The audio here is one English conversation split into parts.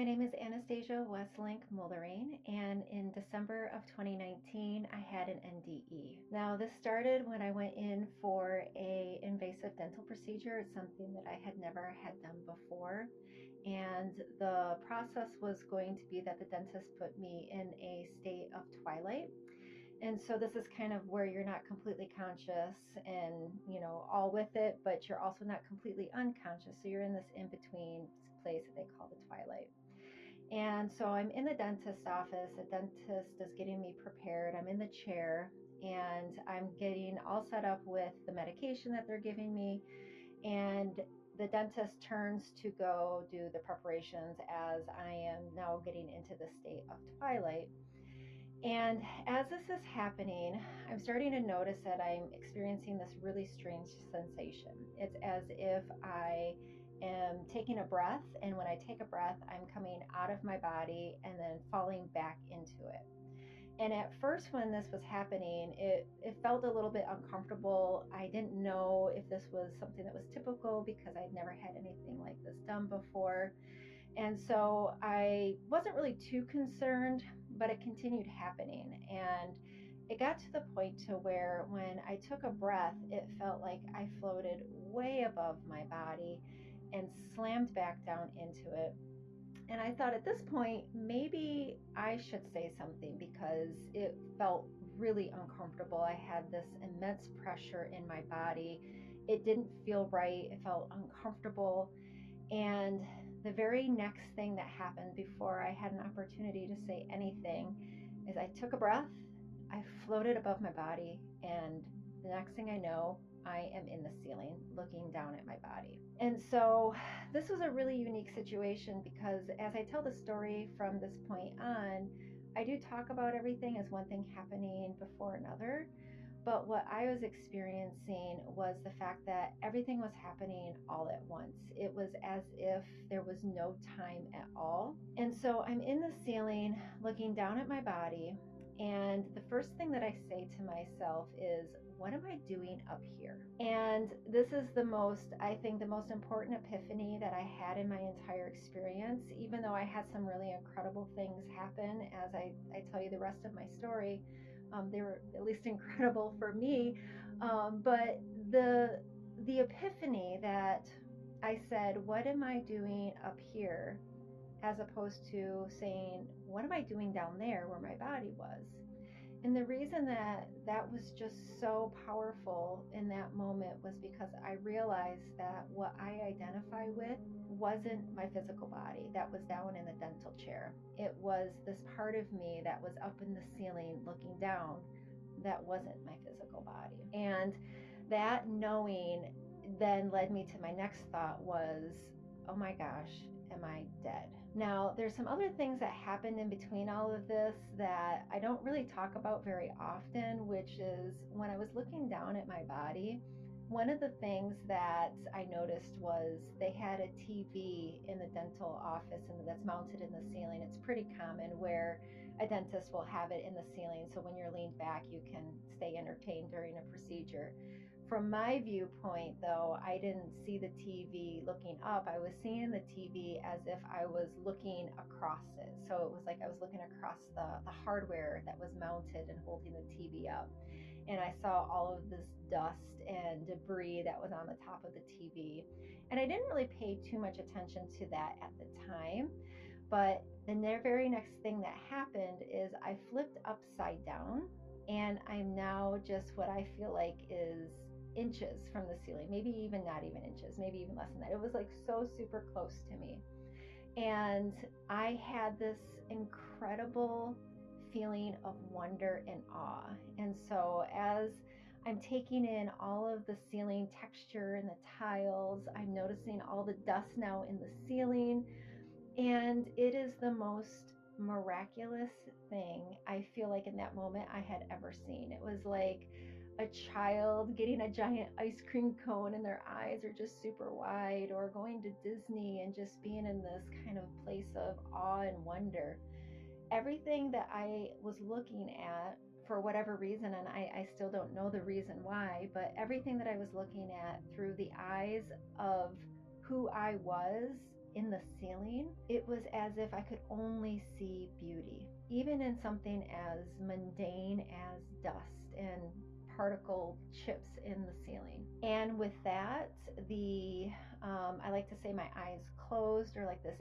My name is Anastasia Westlink Mullering, and in December of 2019, I had an NDE. Now, this started when I went in for a invasive dental procedure. It's something that I had never had done before, and the process was going to be that the dentist put me in a state of twilight. And so this is kind of where you're not completely conscious and, all with it, but you're also not completely unconscious. So you're in this in-between place that they call the twilight. And so I'm in the dentist's office. The dentist is getting me prepared. I'm in the chair and I'm getting all set up with the medication that they're giving me. And the dentist turns to go do the preparations as I am now getting into the state of twilight. And as this is happening, I'm starting to notice that I'm experiencing this really strange sensation. It's as if I am taking a breath, and when I take a breath, I'm coming out of my body and then falling back into it. And at first, when this was happening, it felt a little bit uncomfortable. I didn't know if this was something that was typical because I'd never had anything like this done before. And so I wasn't really too concerned, but it continued happening. And it got to the point to where when I took a breath, it felt like I floated way above my body and slammed back down into it. And I thought at this point, maybe I should say something because it felt really uncomfortable. I had this immense pressure in my body. It didn't feel right. It felt uncomfortable. And the very next thing that happened before I had an opportunity to say anything is I took a breath, I floated above my body, and the next thing I know, I am in the ceiling looking down at my body. And so this was a really unique situation because as I tell the story from this point on, I do talk about everything as one thing happening before another. But what I was experiencing was the fact that everything was happening all at once. It was as if there was no time at all. And so I'm in the ceiling looking down at my body. And the first thing that I say to myself is, what am I doing up here? And this is the most important epiphany that I had in my entire experience, even though I had some really incredible things happen as I tell you the rest of my story. They were at least incredible for me. But the epiphany that I said, what am I doing up here? As opposed to saying, what am I doing down there where my body was? And the reason that was just so powerful in that moment was because I realized that what I identify with wasn't my physical body that was down in the dental chair. It was this part of me that was up in the ceiling looking down that wasn't my physical body. And that knowing then led me to my next thought was, oh my gosh, am I dead? Now, there's some other things that happened in between all of this that I don't really talk about very often, which is when I was looking down at my body, one of the things that I noticed was they had a TV in the dental office and that's mounted in the ceiling. It's pretty common where a dentist will have it in the ceiling, so when you're leaned back, you can stay entertained during a procedure. From my viewpoint, though, I didn't see the TV looking up. I was seeing the TV as if I was looking across it. So it was like I was looking across the hardware that was mounted and holding the TV up. And I saw all of this dust and debris that was on the top of the TV. And I didn't really pay too much attention to that at the time. But the very next thing that happened is I flipped upside down, and I'm now just what I feel like is inches from the ceiling, maybe even not even inches, maybe even less than that. It was like so super close to me. And I had this incredible feeling of wonder and awe. And so as I'm taking in all of the ceiling texture and the tiles, I'm noticing all the dust now in the ceiling. And it is the most miraculous thing I feel like in that moment I had ever seen. It was like a child getting a giant ice cream cone and their eyes are just super wide, or going to Disney and just being in this kind of place of awe and wonder. Everything that I was looking at, for whatever reason, and I still don't know the reason why, but everything that I was looking at through the eyes of who I was in the ceiling, it was as if I could only see beauty, even in something as mundane as dust and particle chips in the ceiling. And with that, I like to say my eyes closed, or like this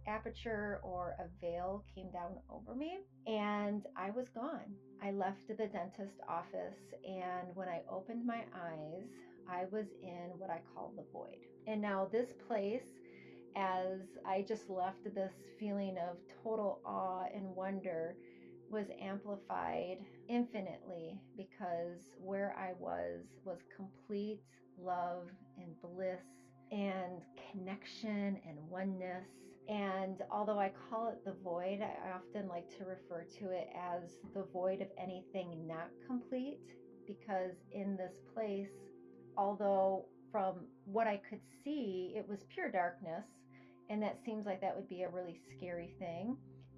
aperture or a veil came down over me, and I was gone. I left the dentist office, and when I opened my eyes, I was in what I call the void. And now this place, as I just left, this feeling of total awe and wonder was amplified infinitely, because where I was complete love and bliss and connection and oneness. And although I call it the void, I often like to refer to it as the void of anything not complete, because in this place, although from what I could see, it was pure darkness, and that seems like that would be a really scary thing.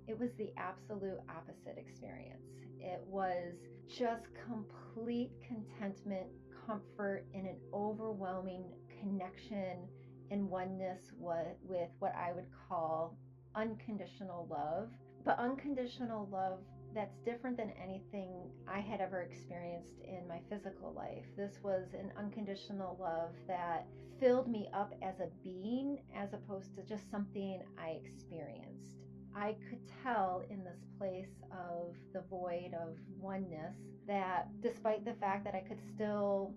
It was the absolute opposite experience. It was just complete contentment, comfort, and an overwhelming connection and oneness with what I would call unconditional love. But unconditional love that's different than anything I had ever experienced in my physical life. This was an unconditional love that filled me up as a being, as opposed to just something I experienced. I could tell in this place of the void of oneness that despite the fact that I could still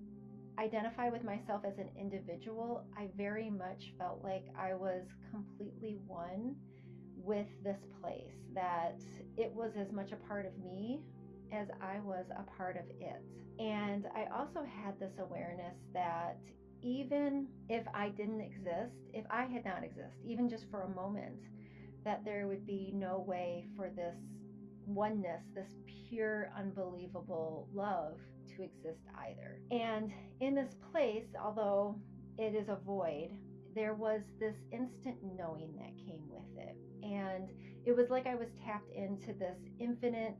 identify with myself as an individual, I very much felt like I was completely one with this place, that it was as much a part of me as I was a part of it. And I also had this awareness that even if I didn't exist, if I had not exist, even just for a moment, that there would be no way for this oneness, this pure, unbelievable love to exist either. And in this place, although it is a void, there was this instant knowing that came with it. And it was like I was tapped into this infinite,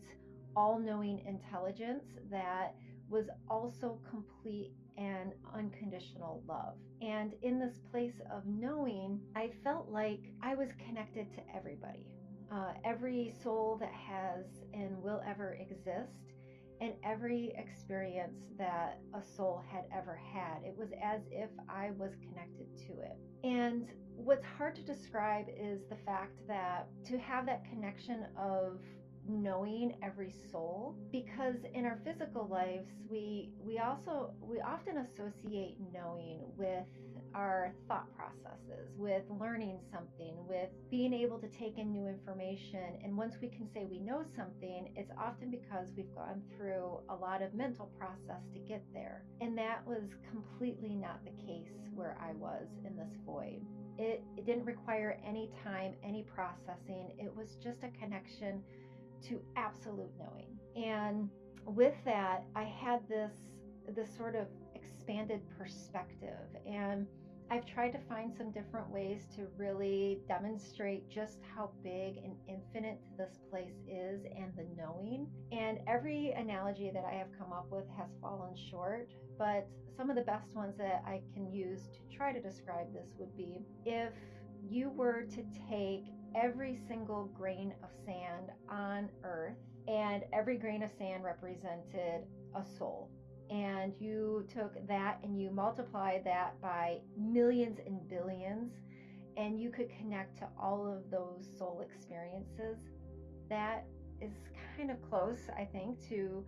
all-knowing intelligence that was also complete and unconditional love. And in this place of knowing, I felt like I was connected to everybody. Every soul that has and will ever exist, and every experience that a soul had ever had. It was as if I was connected to it. And what's hard to describe is the fact that to have that connection of knowing every soul, because in our physical lives we often associate knowing with our thought processes, with learning something, with being able to take in new information. And once we can say we know something, it's often because we've gone through a lot of mental process to get there. And that was completely not the case where I was in this void. It didn't require any time, any processing. It was just a connection to absolute knowing. And with that, I had this sort of expanded perspective. And I've tried to find some different ways to really demonstrate just how big and infinite this place is and the knowing. And every analogy that I have come up with has fallen short, but some of the best ones that I can use to try to describe this would be if you were to take every single grain of sand on earth, and every grain of sand represented a soul, and you took that and you multiplied that by millions and billions, and you could connect to all of those soul experiences. That is kind of close, I think, to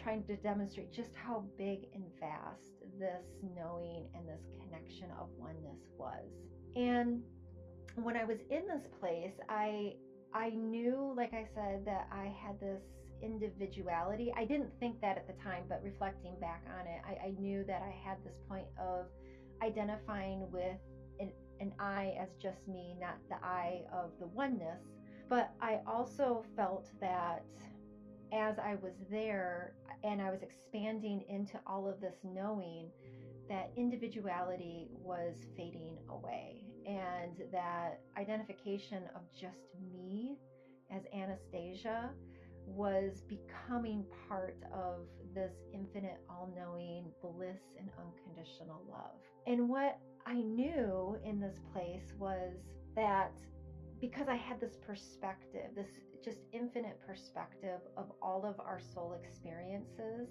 trying to demonstrate just how big and vast this knowing and this connection of oneness was. And when I was in this place, I knew, like I said, that I had this individuality. I didn't think that at the time, but reflecting back on it, I knew that I had this point of identifying with an I as just me, not the I of the oneness. But I also felt that as I was there and I was expanding into all of this knowing, that individuality was fading away, and that identification of just me as Anastasia was becoming part of this infinite, all-knowing bliss and unconditional love. And what I knew in this place was that because I had this perspective, this just infinite perspective of all of our soul experiences,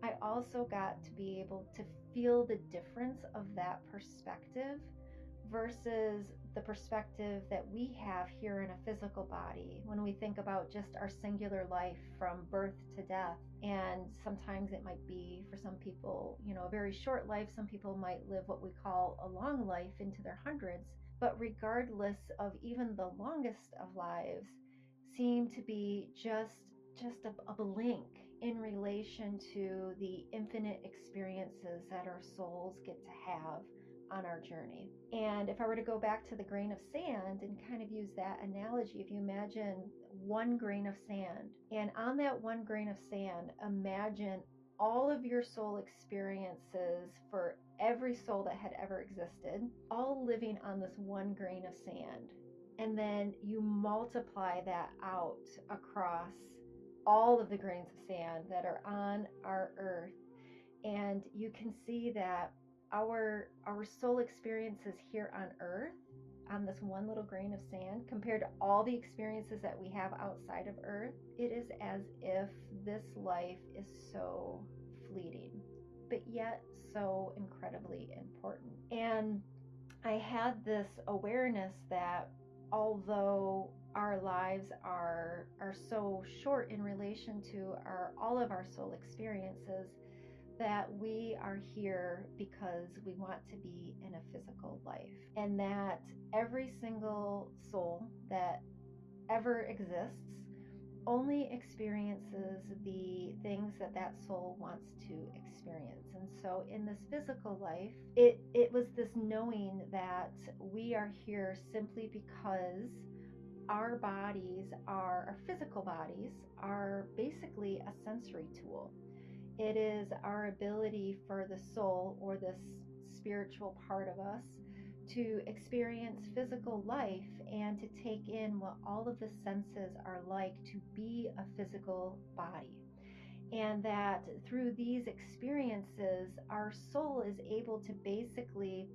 I also got to be able to feel the difference of that perspective versus the perspective that we have here in a physical body when we think about just our singular life from birth to death. And sometimes it might be, for some people, a very short life. Some people might live what we call a long life into their hundreds. But regardless of even the longest of lives, seem to be just a blink in relation to the infinite experiences that our souls get to have on our journey. And if I were to go back to the grain of sand and kind of use that analogy, if you imagine one grain of sand, and on that one grain of sand, imagine all of your soul experiences for every soul that had ever existed, all living on this one grain of sand. And then you multiply that out across all of the grains of sand that are on our earth. And you can see that our soul experiences here on earth, on this one little grain of sand, compared to all the experiences that we have outside of earth, it is as if this life is so fleeting, but yet so incredibly important. And I had this awareness that although our lives are so short in relation to all of our soul experiences, that we are here because we want to be in a physical life, and that every single soul that ever exists only experiences the things that soul wants to experience. And so in this physical life, it was this knowing that we are here simply because our bodies, our physical bodies, are basically a sensory tool. It is our ability for the soul, or this spiritual part of us, to experience physical life and to take in what all of the senses are like to be a physical body. And that through these experiences, our soul is able to basically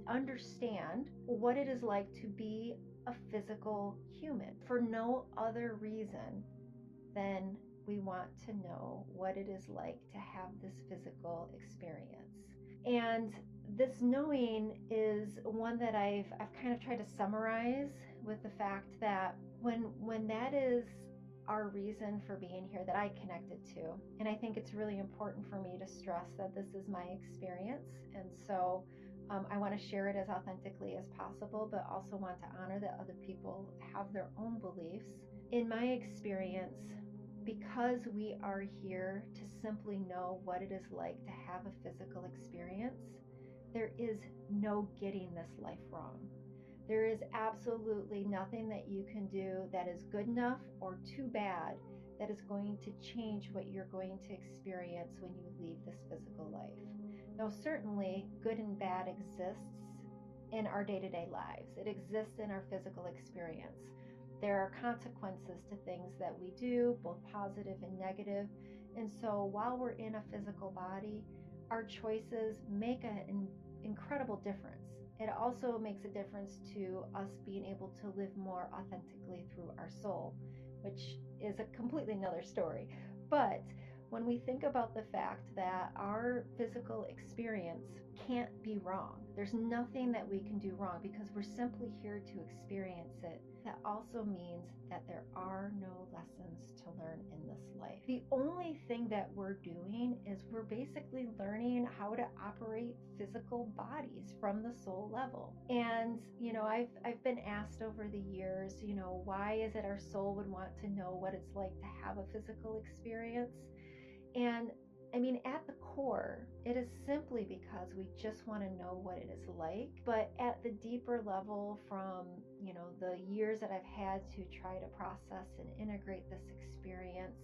understand what it is like to be a physical human for no other reason than we want to know what it is like to have this physical experience. And this knowing is one that I've kind of tried to summarize with the fact that when that is our reason for being here, that I connected to, and I think it's really important for me to stress that this is my experience, and so I want to share it as authentically as possible, but also want to honor that other people have their own beliefs. In my experience, because we are here to simply know what it is like to have a physical experience, there is no getting this life wrong. There is absolutely nothing that you can do that is good enough or too bad that is going to change what you're going to experience when you leave this physical life. Now, certainly, good and bad exists in our day-to-day lives. It exists in our physical experience. There are consequences to things that we do, both positive and negative. And so while we're in a physical body, our choices make an incredible difference. It also makes a difference to us being able to live more authentically through our soul, which is a completely another story. But when we think about the fact that our physical experience can't be wrong, there's nothing that we can do wrong because we're simply here to experience it, that also means that there are no lessons to learn in this life. The only thing that we're doing is we're basically learning how to operate physical bodies from the soul level. And, I've been asked over the years, why is it our soul would want to know what it's like to have a physical experience? And at the core, it is simply because we just want to know what it is like. But at the deeper level, from, the years that I've had to try to process and integrate this experience,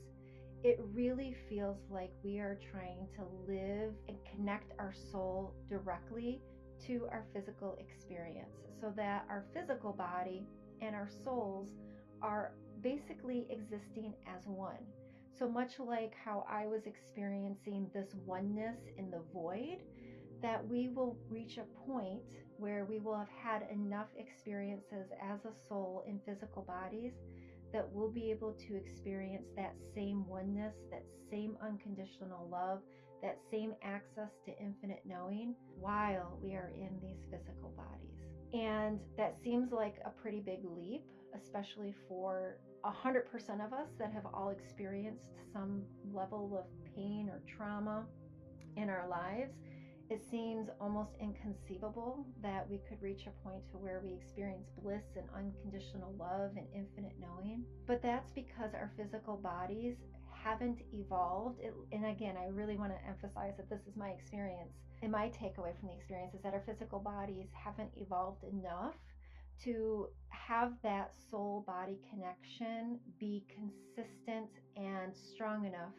it really feels like we are trying to live and connect our soul directly to our physical experience, so that our physical body and our souls are basically existing as one. So much like how I was experiencing this oneness in the void, that we will reach a point where we will have had enough experiences as a soul in physical bodies that we'll be able to experience that same oneness, that same unconditional love, that same access to infinite knowing while we are in these physical bodies. And that seems like a pretty big leap, especially for 100% of us that have all experienced some level of pain or trauma in our lives. It seems almost inconceivable that we could reach a point to where we experience bliss and unconditional love and infinite knowing. But that's because our physical bodies haven't evolved. And again, I really want to emphasize that this is my experience. And my takeaway from the experience is that our physical bodies haven't evolved enough to have that soul body connection be consistent and strong enough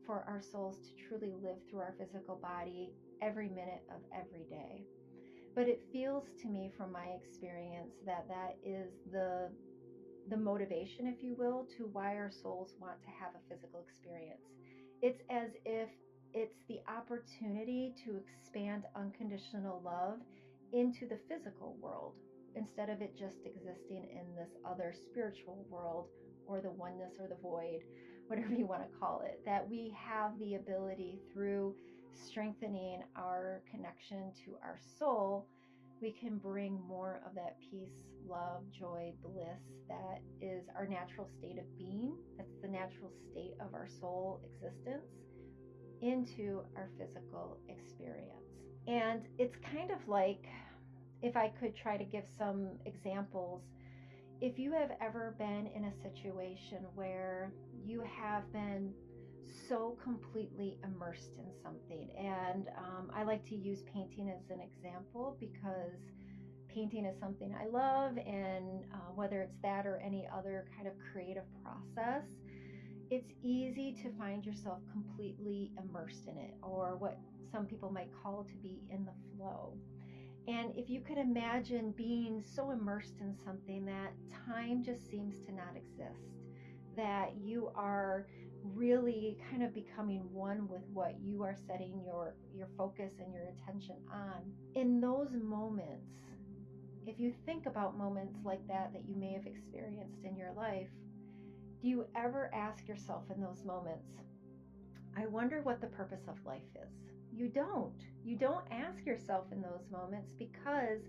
for our souls to truly live through our physical body every minute of every day. But it feels to me from my experience that that is the motivation, if you will, to why our souls want to have a physical experience. It's as if it's the opportunity to expand unconditional love into the physical world instead of it just existing in this other spiritual world or the oneness or the void, whatever you want to call it. That we have the ability through strengthening our connection to our soul, we can bring more of that peace, love, joy, bliss that is our natural state of being, that's the natural state of our soul existence, into our physical experience. And it's kind of like, if I could try to give some examples, if you have ever been in a situation where you have been so completely immersed in something, and I like to use painting as an example because painting is something I love, and whether it's that or any other kind of creative process, it's easy to find yourself completely immersed in it, or what some people might call to be in the flow. And if you could imagine being so immersed in something that time just seems to not exist, that you are really kind of becoming one with what you are setting your focus and your attention on. In those moments, if you think about moments like that you may have experienced in your life, do you ever ask yourself in those moments, I wonder what the purpose of life is? You don't. You don't ask yourself in those moments because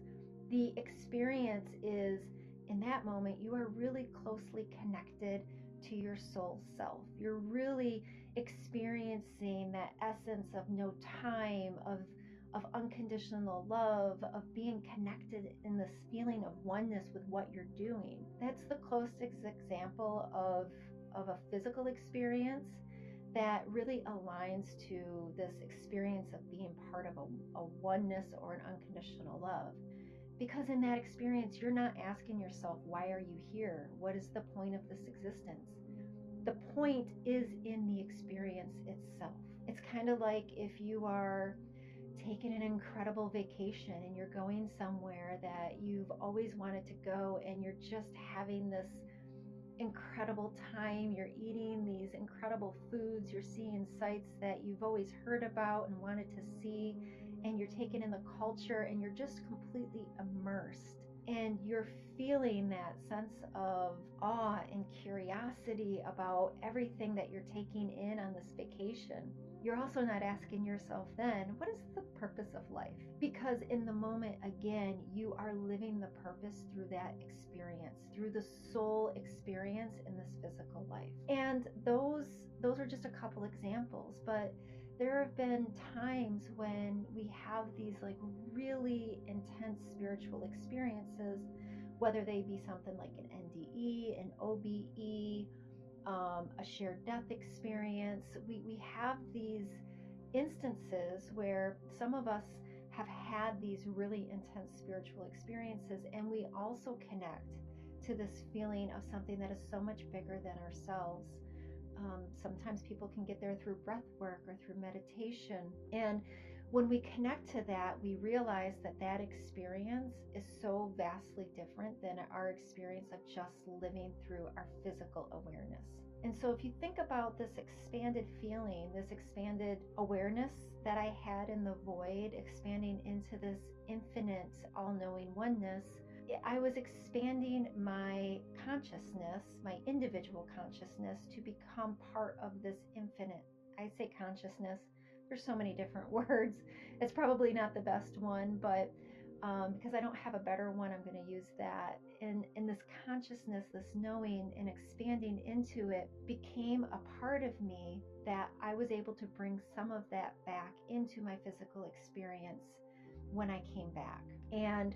the experience is, in that moment, you are really closely connected to your soul self. You're really experiencing that essence of no time, of unconditional love, of being connected in this feeling of oneness with what you're doing. That's the closest example of a physical experience that really aligns to this experience of being part of a oneness or an unconditional love. Because in that experience, you're not asking yourself, why are you here? What is the point of this existence? The point is in the experience itself. It's kind of like if you are taking an incredible vacation and you're going somewhere that you've always wanted to go, and you're just having this incredible time. You're eating these incredible foods, you're seeing sights that you've always heard about and wanted to see, and you're taking in the culture, and you're just completely immersed, and you're feeling that sense of awe and curiosity about everything that you're taking in on this vacation. You're also not asking yourself then, what is the purpose of life? Because in the moment, again, you are living the purpose through that experience, through the soul experience in this physical life. And those are just a couple examples, but there have been times when we have these like really intense spiritual experiences, whether they be something like an NDE, an OBE, a shared death experience. We have these instances where some of us have had these really intense spiritual experiences, and we also connect to this feeling of something that is so much bigger than ourselves. Sometimes people can get there through breath work or through meditation. And when we connect to that, we realize that that experience is so vastly different than our experience of just living through our physical awareness. And so if you think about this expanded feeling, this expanded awareness that I had in the void, expanding into this infinite, all-knowing oneness, I was expanding my consciousness, my individual consciousness, to become part of this infinite. I say consciousness, there's so many different words. It's probably not the best one, but because I don't have a better one, I'm going to use that. And this consciousness, this knowing and expanding into it became a part of me that I was able to bring some of that back into my physical experience when I came back. And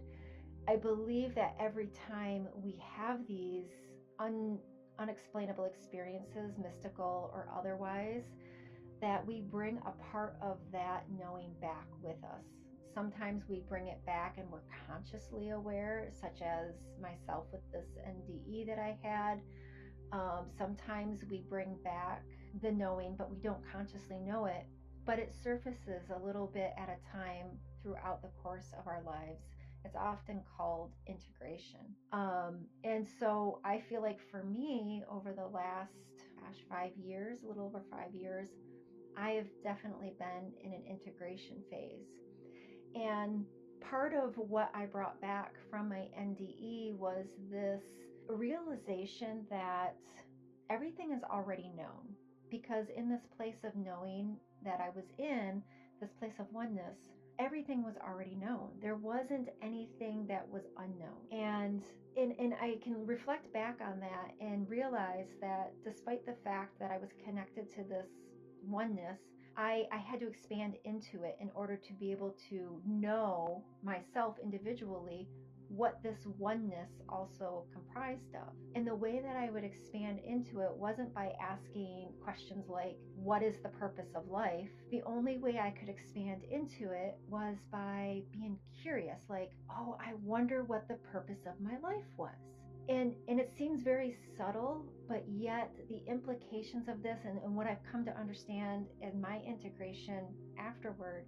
I believe that every time we have these unexplainable experiences, mystical or otherwise, that we bring a part of that knowing back with us. Sometimes we bring it back and we're consciously aware, such as myself with this NDE that I had. Sometimes we bring back the knowing, but we don't consciously know it. But it surfaces a little bit at a time throughout the course of our lives. It's often called integration. And so I feel like for me, over the last, 5 years, a little over 5 years, I have definitely been in an integration phase. And part of what I brought back from my NDE was this realization that everything is already known. Because in this place of knowing that I was in, this place of oneness, everything was already known. There wasn't anything that was unknown. And I can reflect back on that and realize that despite the fact that I was connected to this oneness, I had to expand into it in order to be able to know myself individually what this oneness also comprised of. And the way that I would expand into it wasn't by asking questions like, what is the purpose of life? The only way I could expand into it was by being curious, like, oh, I wonder what the purpose of my life was. And it seems very subtle, but yet the implications of this and what I've come to understand in my integration afterward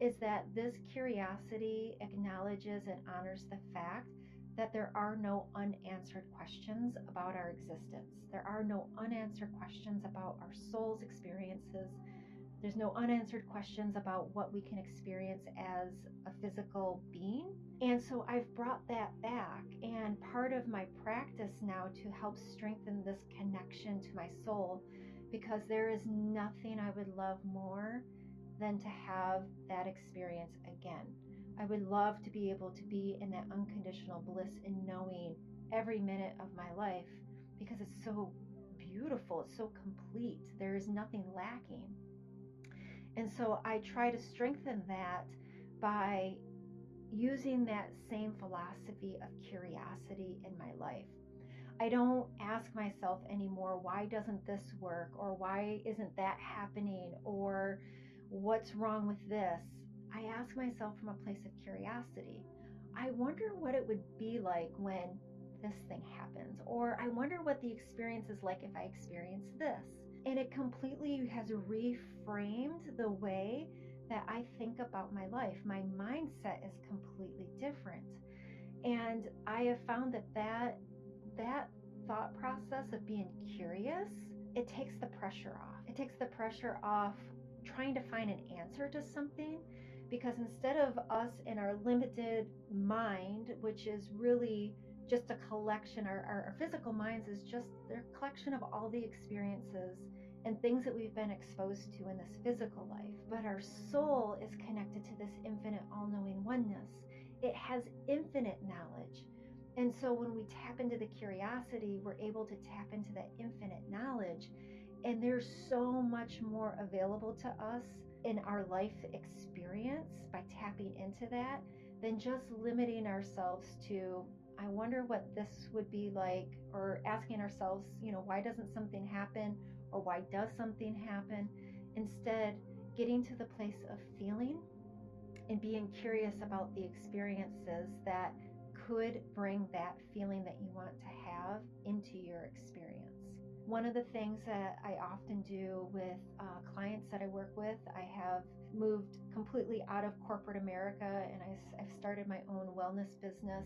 is that this curiosity acknowledges and honors the fact that there are no unanswered questions about our existence. There are no unanswered questions about our soul's experiences. There's no unanswered questions about what we can experience as a physical being. And so I've brought that back. And part of my practice now to help strengthen this connection to my soul, because there is nothing I would love more than to have that experience again. I would love to be able to be in that unconditional bliss in knowing every minute of my life, because it's so beautiful, it's so complete. There is nothing lacking. And so I try to strengthen that by using that same philosophy of curiosity in my life. I don't ask myself anymore, why doesn't this work? Or why isn't that happening? Or what's wrong with this? I ask myself from a place of curiosity. I wonder what it would be like when this thing happens. Or I wonder what the experience is like if I experience this. And it completely has reframed the way that I think about my life. My mindset is completely different. And I have found that thought process of being curious, it takes the pressure off. It takes the pressure off trying to find an answer to something, because instead of us in our limited mind, which is really just a collection, our physical minds is just a collection of all the experiences and things that we've been exposed to in this physical life. But our soul is connected to this infinite all-knowing oneness. It has infinite knowledge. And so when we tap into the curiosity, we're able to tap into that infinite knowledge. And there's so much more available to us in our life experience by tapping into that than just limiting ourselves to, I wonder what this would be like, or asking ourselves, why doesn't something happen, or why does something happen? Instead, getting to the place of feeling and being curious about the experiences that could bring that feeling that you want to have into your experience. One of the things that I often do with clients that I work with, I have moved completely out of corporate America, and I've started my own wellness business.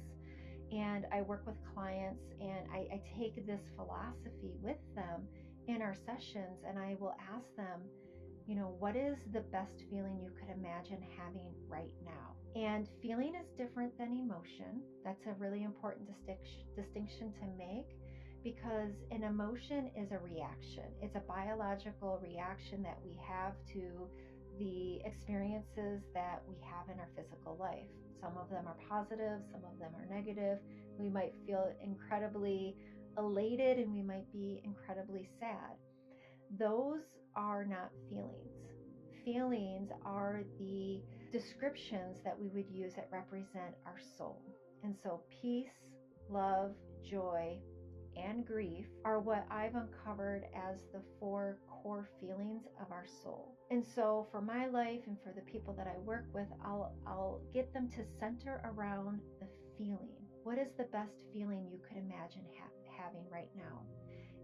And I work with clients, and I take this philosophy with them in our sessions, and I will ask them, what is the best feeling you could imagine having right now? And feeling is different than emotion. That's a really important distinction to make, because an emotion is a reaction. It's a biological reaction that we have to the experiences that we have in our physical life. Some of them are positive, some of them are negative. We might feel incredibly elated, and we might be incredibly sad. Those are not feelings. Feelings are the descriptions that we would use that represent our soul. And so peace, love, joy, and grief are what I've uncovered as the 4 core feelings of our soul. And so for my life and for the people that I work with, I'll get them to center around the feeling. What is the best feeling you could imagine having right now?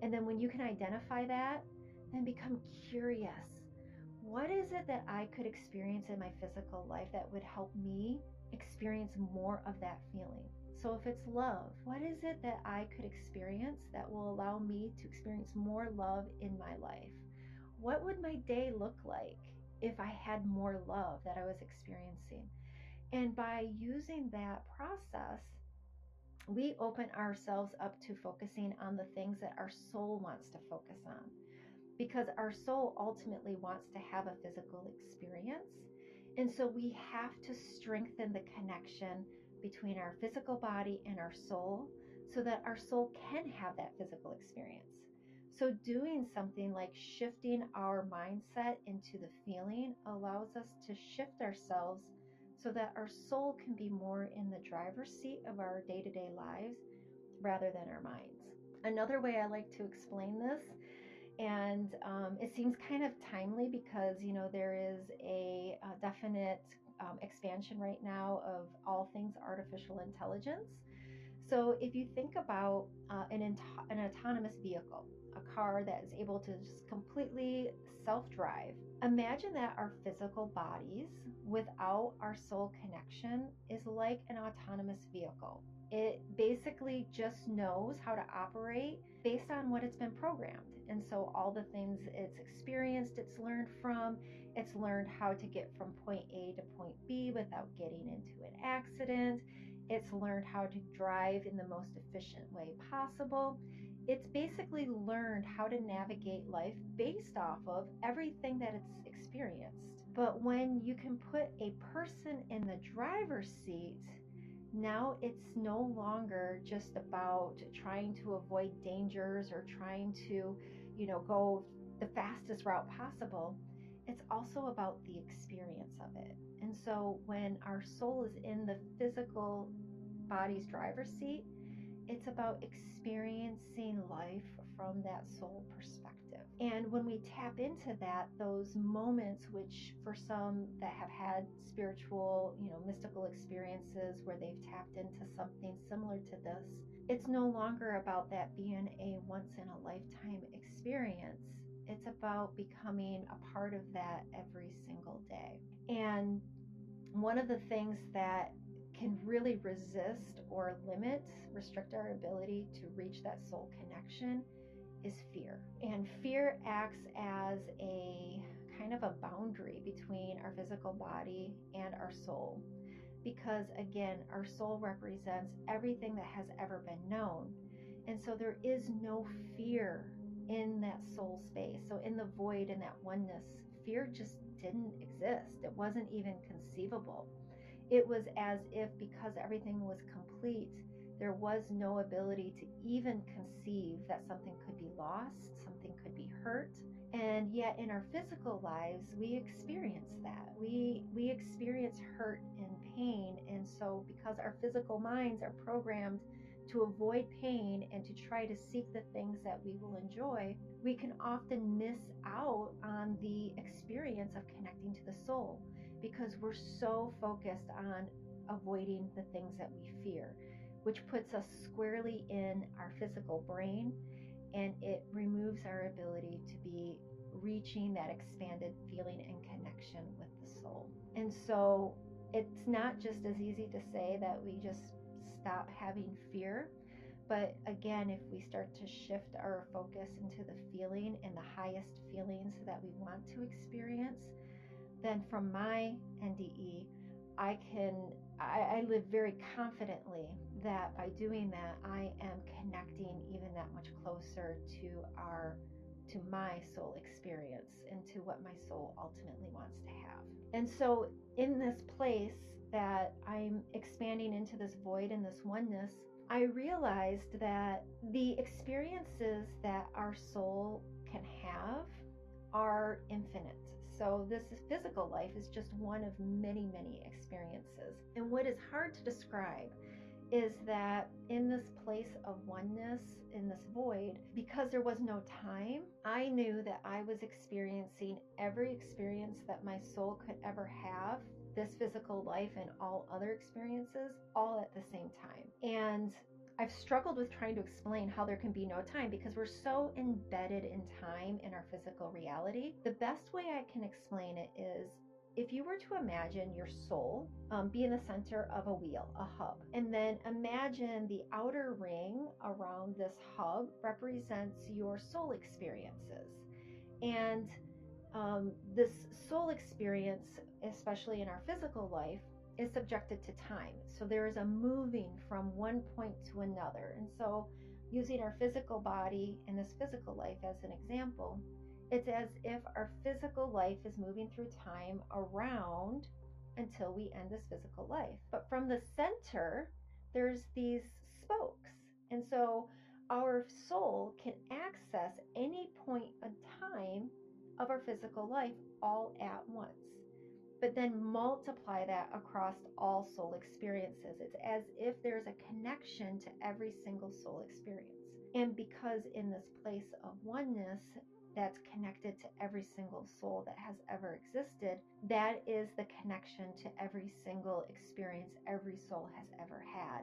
And then when you can identify that, then become curious. What is it that I could experience in my physical life that would help me experience more of that feeling? So if it's love, what is it that I could experience that will allow me to experience more love in my life? What would my day look like if I had more love that I was experiencing? And by using that process, we open ourselves up to focusing on the things that our soul wants to focus on, because our soul ultimately wants to have a physical experience. And so we have to strengthen the connection between our physical body and our soul so that our soul can have that physical experience. So doing something like shifting our mindset into the feeling allows us to shift ourselves so that our soul can be more in the driver's seat of our day-to-day lives rather than our minds. Another way I like to explain this, and it seems kind of timely because, there is a definite expansion right now of all things artificial intelligence. So if you think about an autonomous vehicle, a car that is able to just completely self-drive, imagine that our physical bodies without our soul connection is like an autonomous vehicle. It basically just knows how to operate based on what it's been programmed. And so all the things it's experienced, it's learned from, it's learned how to get from point A to point B without getting into an accident. It's learned how to drive in the most efficient way possible. It's basically learned how to navigate life based off of everything that it's experienced. But when you can put a person in the driver's seat, now it's no longer just about trying to avoid dangers or trying to, go the fastest route possible. It's also about the experience of it. And so when our soul is in the physical body's driver's seat, it's about experiencing life from that soul perspective. And when we tap into that, those moments, which for some that have had spiritual, mystical experiences where they've tapped into something similar to this, it's no longer about that being a once in a lifetime experience. It's about becoming a part of that every single day. And one of the things that can really resist or restrict our ability to reach that soul connection is fear. And fear acts as a kind of a boundary between our physical body and our soul. Because again, our soul represents everything that has ever been known. And so there is no fear in that soul space. So in the void, in that oneness, fear just didn't exist. It wasn't even conceivable. It was as if, because everything was complete, there was no ability to even conceive that something could be lost, something could be hurt. And yet in our physical lives, we experience that. We experience hurt and pain. And so because our physical minds are programmed to avoid pain and to try to seek the things that we will enjoy, we can often miss out on the experience of connecting to the soul, because we're so focused on avoiding the things that we fear, which puts us squarely in our physical brain and it removes our ability to be reaching that expanded feeling and connection with the soul. And so it's not just as easy to say that we just stop having fear, but again, if we start to shift our focus into the feeling and the highest feelings that we want to experience, then from my NDE, I live very confidently that by doing that, I am connecting even that much closer to my soul experience and to what my soul ultimately wants to have. And so in this place that I'm expanding into this void and this oneness, I realized that the experiences that our soul can have are infinite. So this physical life is just one of many, many experiences. And what is hard to describe is that in this place of oneness, in this void, because there was no time, I knew that I was experiencing every experience that my soul could ever have, this physical life and all other experiences, all at the same time. And I've struggled with trying to explain how there can be no time because we're so embedded in time in our physical reality. The best way I can explain it is if you were to imagine your soul be in the center of a wheel, a hub, and then imagine the outer ring around this hub represents your soul experiences. And this soul experience, especially in our physical life, is subjected to time. So there is a moving from one point to another. And so using our physical body and this physical life as an example, it's as if our physical life is moving through time around until we end this physical life. But from the center, there's these spokes. And so our soul can access any point in time of our physical life all at once, but then multiply that across all soul experiences. It's as if there's a connection to every single soul experience. And because in this place of oneness that's connected to every single soul that has ever existed, that is the connection to every single experience every soul has ever had.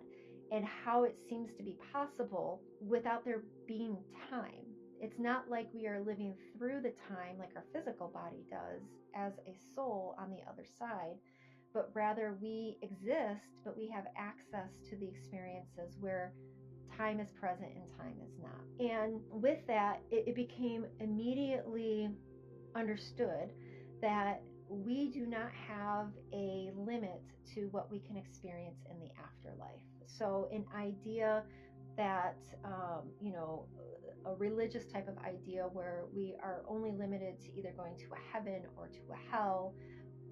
And how it seems to be possible without there being time. It's not like we are living through the time like our physical body does as a soul on the other side, but rather we exist, but we have access to the experiences where time is present and time is not. And with that, it became immediately understood that we do not have a limit to what we can experience in the afterlife. So an idea that, a religious type of idea where we are only limited to either going to a heaven or to a hell,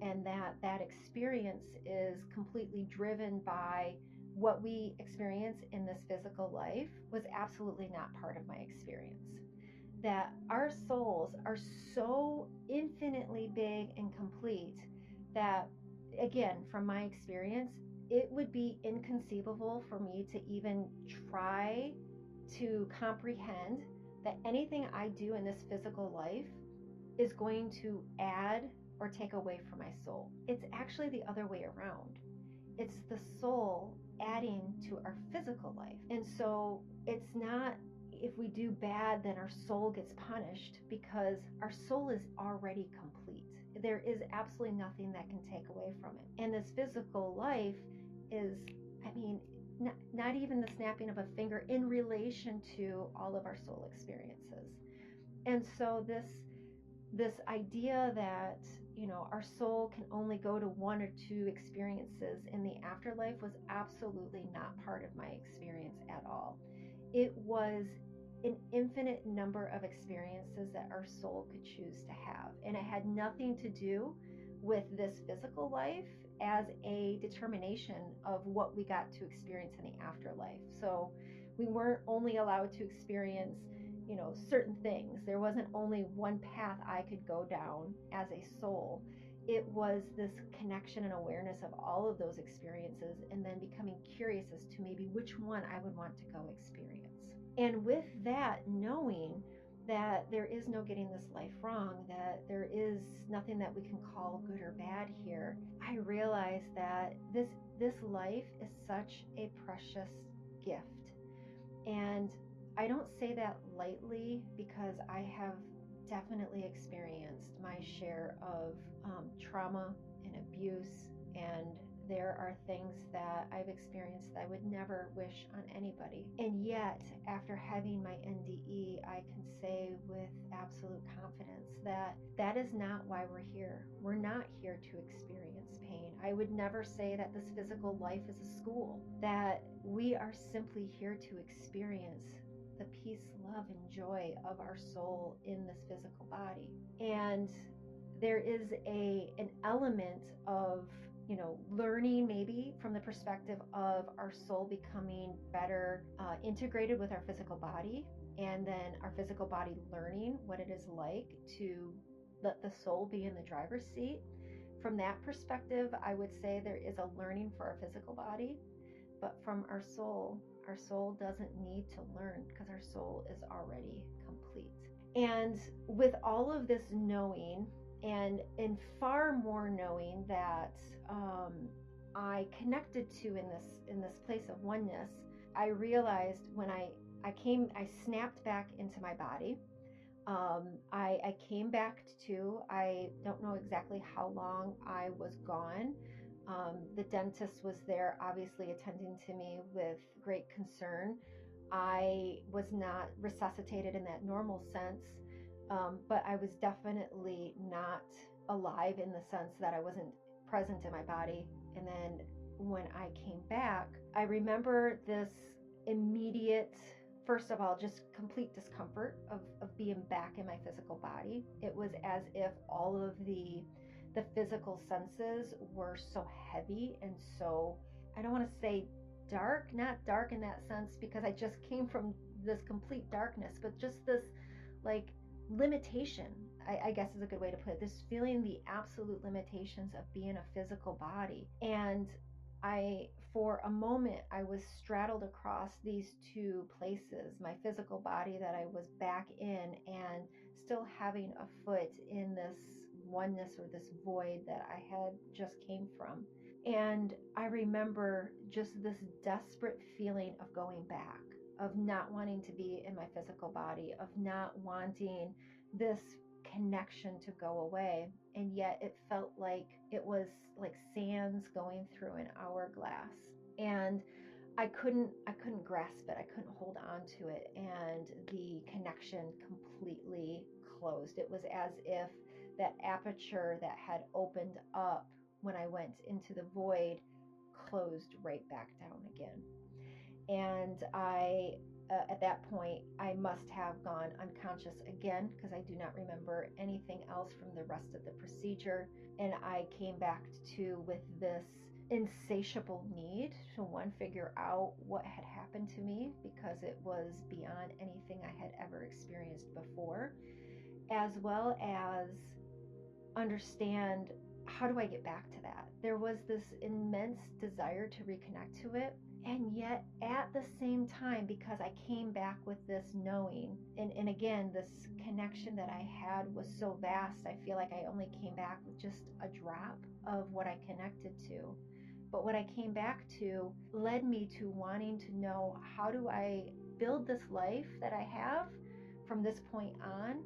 and that experience is completely driven by what we experience in this physical life, was absolutely not part of my experience. That our souls are so infinitely big and complete that, again, from my experience, it would be inconceivable for me to even try to comprehend that anything I do in this physical life is going to add or take away from my soul. It's actually the other way around. It's the soul adding to our physical life. And so it's not if we do bad, then our soul gets punished, because our soul is already complete. There is absolutely nothing that can take away from it. And this physical life is, not even the snapping of a finger in relation to all of our soul experiences. And so this idea that, our soul can only go to one or two experiences in the afterlife was absolutely not part of my experience at all. It was an infinite number of experiences that our soul could choose to have. And it had nothing to do with this physical life as a determination of what we got to experience in the afterlife. So we weren't only allowed to experience certain things. There wasn't only one path I could go down as a soul. It was this connection and awareness of all of those experiences, and then becoming curious as to maybe which one I would want to go experience. And with that, knowing that there is no getting this life wrong, that there is nothing that we can call good or bad here, I realized that this life is such a precious gift. And I don't say that lightly because I have definitely experienced my share of trauma and abuse, and there are things that I've experienced that I would never wish on anybody. And yet, after having my NDE, I can say with absolute confidence that that is not why we're here. We're not here to experience pain. I would never say that this physical life is a school, that we are simply here to experience the peace, love, and joy of our soul in this physical body. And there is an element of learning, maybe from the perspective of our soul becoming better integrated with our physical body, and then our physical body learning what it is like to let the soul be in the driver's seat. From that perspective, I would say there is a learning for our physical body, but from our soul doesn't need to learn because our soul is already complete. And with all of this knowing, and far more knowing that I connected to in this place of oneness, I realized when I snapped back into my body. I came back to, I don't know exactly how long I was gone. The dentist was there, obviously attending to me with great concern. I was not resuscitated in that normal sense, but I was definitely not alive in the sense that I wasn't present in my body. And then when I came back, I remember this immediate, first of all, just complete discomfort of being back in my physical body. It was as if all of the physical senses were so heavy and so, I don't want to say dark, not dark in that sense because I just came from this complete darkness, but just this like limitation, I guess is a good way to put it, this feeling the absolute limitations of being a physical body. And for a moment, I was straddled across these two places, my physical body that I was back in, and still having a foot in this oneness or this void that I had just came from. And I remember just this desperate feeling of going back, of not wanting to be in my physical body, of not wanting this connection to go away. And yet it felt like it was like sands going through an hourglass. And I couldn't grasp it. I couldn't hold on to it. And the connection completely closed. It was as if that aperture that had opened up when I went into the void closed right back down again. And at that point, I must have gone unconscious again because I do not remember anything else from the rest of the procedure. And I came back to with this insatiable need to, one, figure out what had happened to me because it was beyond anything I had ever experienced before, as well as understand, how do I get back to that? There was this immense desire to reconnect to it. And yet at the same time, because I came back with this knowing, and again, this connection that I had was so vast, I feel like I only came back with just a drop of what I connected to. But what I came back to led me to wanting to know, how do I build this life that I have from this point on,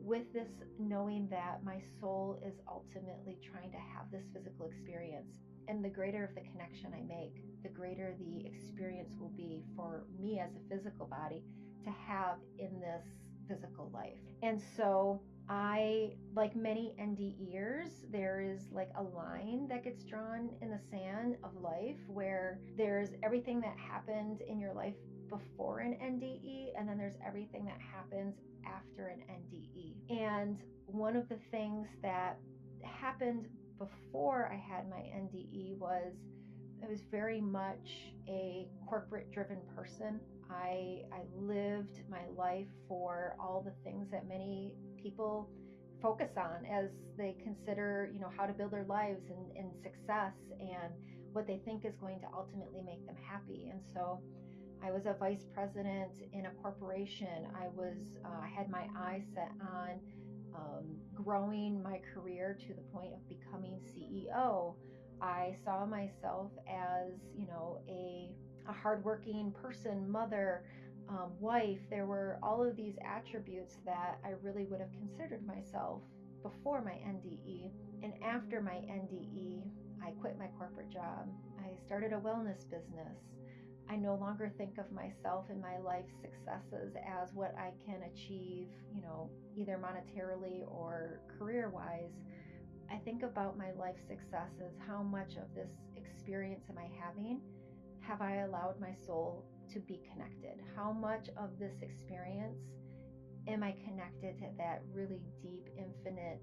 with this knowing that my soul is ultimately trying to have this physical experience. And the greater of the connection I make, the greater the experience will be for me as a physical body to have in this physical life. And so I, like many NDEers, there is like a line that gets drawn in the sand of life where there's everything that happened in your life before an NDE, and then there's everything that happens after an NDE. And one of the things that happened before I had my NDE was, I was very much a corporate driven person. I lived my life for all the things that many people focus on as they consider, how to build their lives and success and what they think is going to ultimately make them happy. And so I was a vice president in a corporation. I had my eyes set on growing my career to the point of becoming CEO. I saw myself as, a hardworking person, mother, wife. There were all of these attributes that I really would have considered myself before my NDE. And after my NDE, I quit my corporate job. I started a wellness business. I no longer think of myself and my life successes as what I can achieve, either monetarily or career-wise. I think about my life successes. How much of this experience am I having? Have I allowed my soul to be connected? How much of this experience am I connected to that really deep, infinite,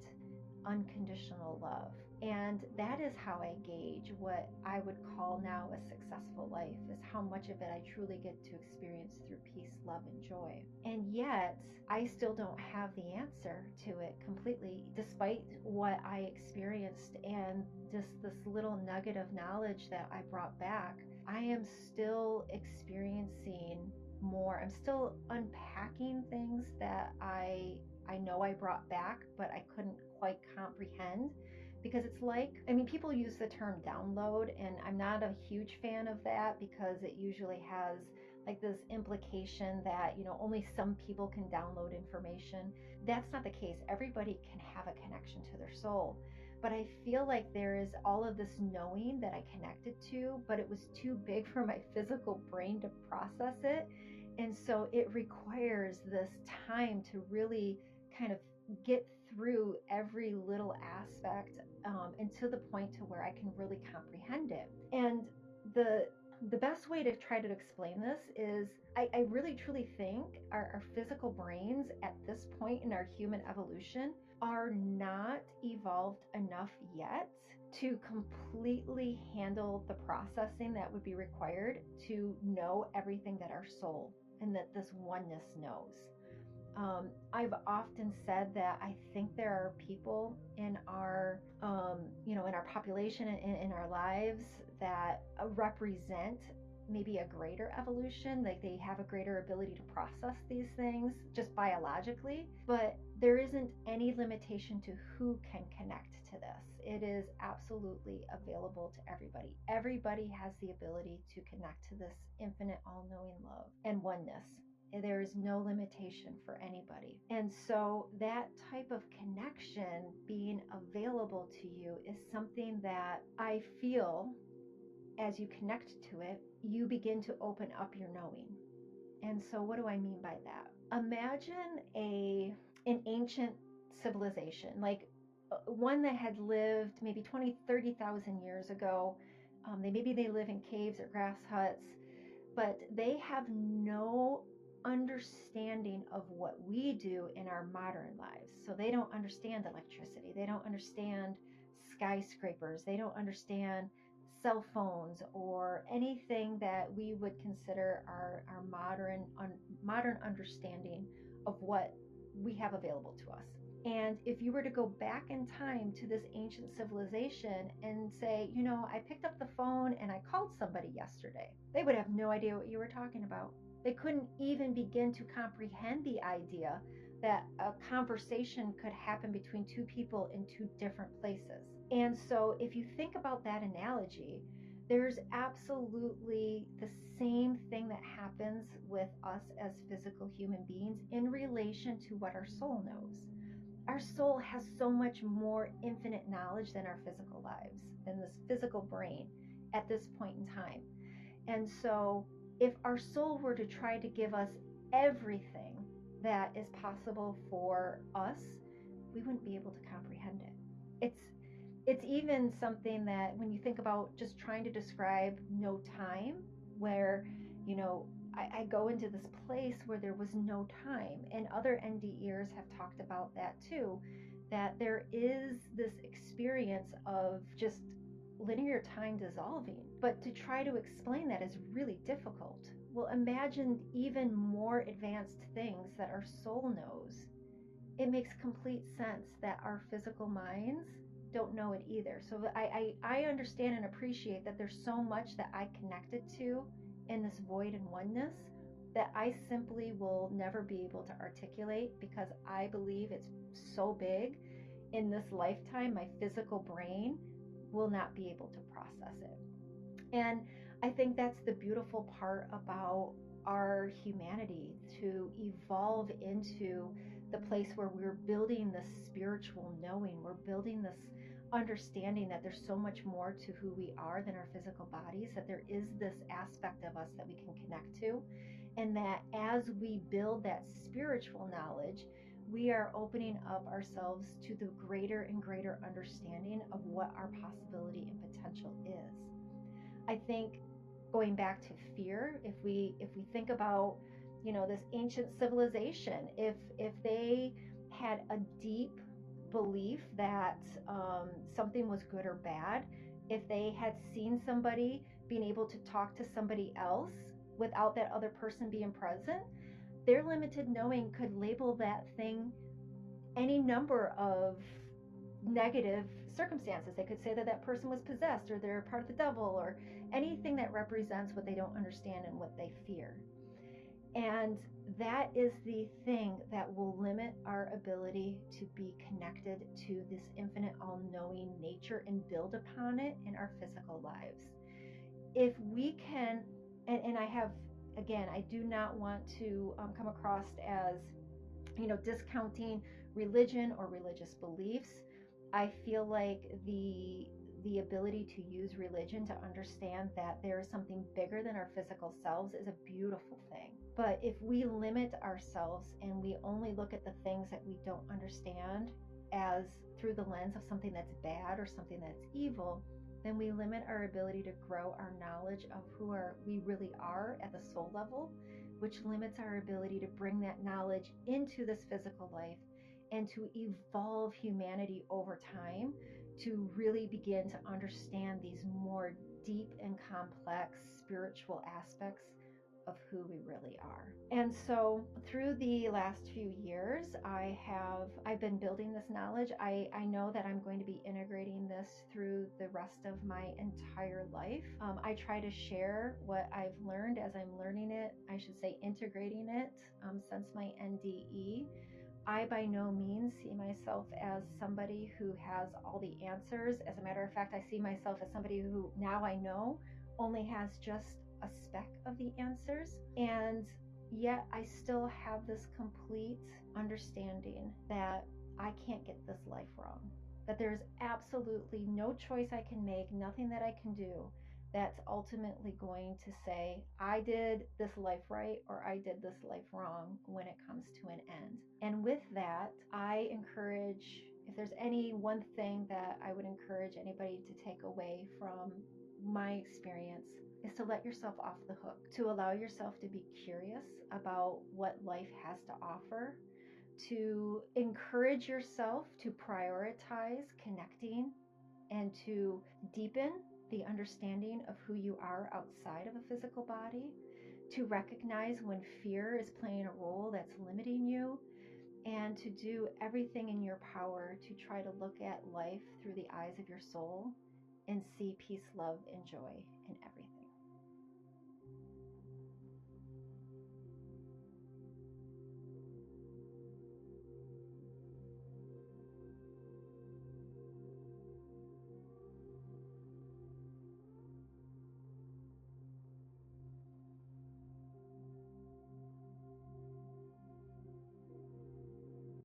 unconditional love? And that is how I gauge what I would call now a successful life, is how much of it I truly get to experience through peace, love, and joy. And yet, I still don't have the answer to it completely, despite what I experienced and just this little nugget of knowledge that I brought back. I am still experiencing more. I'm still unpacking things that I know I brought back, but I couldn't quite comprehend, because it's like, people use the term download, and I'm not a huge fan of that, because it usually has like this implication that, only some people can download information. That's not the case. Everybody can have a connection to their soul. But I feel like there is all of this knowing that I connected to, but it was too big for my physical brain to process it. And so it requires this time to really kind of get through every little aspect, and to the point to where I can really comprehend it. And the best way to try to explain this is I really truly think our physical brains at this point in our human evolution are not evolved enough yet to completely handle the processing that would be required to know everything that our soul and that this oneness knows. I've often said that I think there are people in our, in our population and in our lives that represent maybe a greater evolution, like they have a greater ability to process these things just biologically, but there isn't any limitation to who can connect to this. It is absolutely available to everybody. Everybody has the ability to connect to this infinite, all-knowing love and oneness. There is no limitation for anybody. And so that type of connection being available to you is something that I feel, as you connect to it, you begin to open up your knowing. And so what do I mean by that? Imagine an ancient civilization, like one that had lived maybe 20, 30,000 years ago. Maybe they live in caves or grass huts, but they have no understanding of what we do in our modern lives. So they don't understand electricity. They don't understand skyscrapers. They don't understand cell phones or anything that we would consider our modern understanding of what we have available to us. And if you were to go back in time to this ancient civilization and say, I picked up the phone and I called somebody yesterday, they would have no idea what you were talking about. They couldn't even begin to comprehend the idea that a conversation could happen between two people in two different places. And so if you think about that analogy, there's absolutely the same thing that happens with us as physical human beings in relation to what our soul knows. Our soul has so much more infinite knowledge than our physical lives, than this physical brain at this point in time. And so if our soul were to try to give us everything that is possible for us, we wouldn't be able to comprehend it. It's even something that when you think about just trying to describe no time, where, I go into this place where there was no time, and other NDEers have talked about that too, that there is this experience of just linear time dissolving. But to try to explain that is really difficult. Well, imagine even more advanced things that our soul knows. It makes complete sense that our physical minds don't know it either. So I understand and appreciate that there's so much that I connected to in this void and oneness that I simply will never be able to articulate, because I believe it's so big in this lifetime, my physical brain will not be able to process it. And I think that's the beautiful part about our humanity, to evolve into the place where we're building this spiritual knowing, we're building this understanding that there's so much more to who we are than our physical bodies, that there is this aspect of us that we can connect to, and that as we build that spiritual knowledge, we are opening up ourselves to the greater and greater understanding of what our possibility and potential is. I think going back to fear, if we think about, this ancient civilization, if they had a deep belief that something was good or bad, if they had seen somebody being able to talk to somebody else without that other person being present, their limited knowing could label that thing any number of negative circumstances. They could say that that person was possessed, or they're part of the devil, or anything that represents what they don't understand and what they fear. And that is the thing that will limit our ability to be connected to this infinite all-knowing nature and build upon it in our physical lives. If we can, and I have, again, I do not want to come across as discounting religion or religious beliefs. I feel like the ability to use religion to understand that there is something bigger than our physical selves is a beautiful thing. But if we limit ourselves and we only look at the things that we don't understand as through the lens of something that's bad or something that's evil, then we limit our ability to grow our knowledge of who we really are at the soul level, which limits our ability to bring that knowledge into this physical life and to evolve humanity over time to really begin to understand these more deep and complex spiritual aspects of who we really are. And so through the last few years, I've been building this knowledge. I know that I'm going to be integrating this through the rest of my entire life. I try to share what I've learned as I'm learning it, I should say integrating it, since my NDE. I by no means see myself as somebody who has all the answers. As a matter of fact, I see myself as somebody who now I know only has just a speck of the answers. And yet I still have this complete understanding that I can't get this life wrong, that there's absolutely no choice I can make, nothing that I can do that's ultimately going to say I did this life right or I did this life wrong when it comes to an end. And with that, I encourage, if there's any one thing that I would encourage anybody to take away from my experience, is to let yourself off the hook, to allow yourself to be curious about what life has to offer, to encourage yourself to prioritize connecting and to deepen the understanding of who you are outside of a physical body, to recognize when fear is playing a role that's limiting you, and to do everything in your power to try to look at life through the eyes of your soul and see peace, love, and joy in everything.